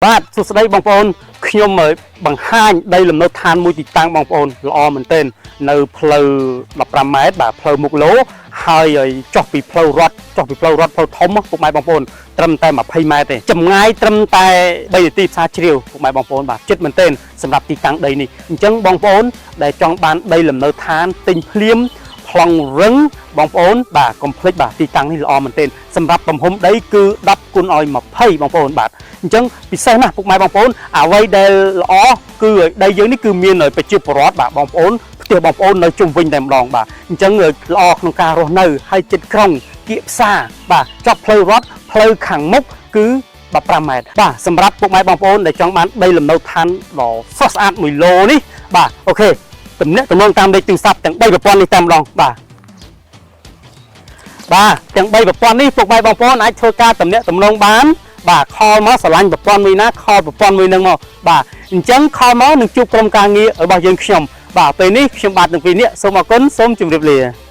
បាទសួស្តីបងប្អូនខ្ញុំបង្ហាញដីលំនៅឋានមួយទីតាំងបងប្អូនល្អមែនទែននៅផ្លូវ15ម៉ែត្របាទផ្លូវមុខឡូហើយចុះពីផ្លូវរត់ផ្លូវធំពុកម៉ែបងប្អូនត្រឹមតែ20ម៉ែត្រទេចម្ងាយត្រឹមតែ3នាទីផ្សារជ្រាវពុកម៉ែបងប្អូនបាទចិត្តមែនទែនសម្រាប់ទីតាំងដីនេះអញ្ចឹងបងប្អូនដែលចង់បានដីលំនៅឋានទិញភ្លាមប្លង់រឹងបងប្អូនបាទកុំភ្លេចបាទទីតាំងនេះល្អមែនទែនសម្រាប់ទំហំដីគឺ10គុណឲ្យ20បងប្អូនបាទអញ្ចឹងពិសេសណាស់ពុកម៉ែបងប្អូនអ្វីដែលល្អគឺដីយើងនេះគឺមានប្រជាពលរដ្ឋបាទបងប្អូនផ្ទះបងប្អូននៅជុំវិញតែម្ដងបាទអញ្ចឹងល្អក្នុងការរស់នៅហើយចិត្តក្រុងគៀកផ្សារបាទចប់ផ្លូវរត់ផ្លូវខាងមុខគឺ15ម៉ែត្របាទសម្រាប់ពុកម៉ែបងប្អូនដែលចង់បានដីលំនៅឋានដ៏ស្រស់ស្អាត1ឡូនេះបាទអូខេទំនាក់ទំនងតាមលេខទូរស័ព្ទទាំង3ប្រព័ន្ធនេះតែម្ដងបាទទាំង3ប្រព័ន្ធនេះពុកម៉ែបងប្អូនអាចធ្វើការទំនាក់ទំនងបានបាទខលមកស្រឡាញ់ប្រព័ន្ធមួយណាខលប្រព័ន្ធមួយនឹងមកបាទអញ្ចឹងខលមកនឹងជួបក្រុមការងាររបស់យើងខ្ញុំបាទពេលនេះខ្ញុំបាទទាំងពីរនាក់សូមអរគុណសូមជម្រាបលា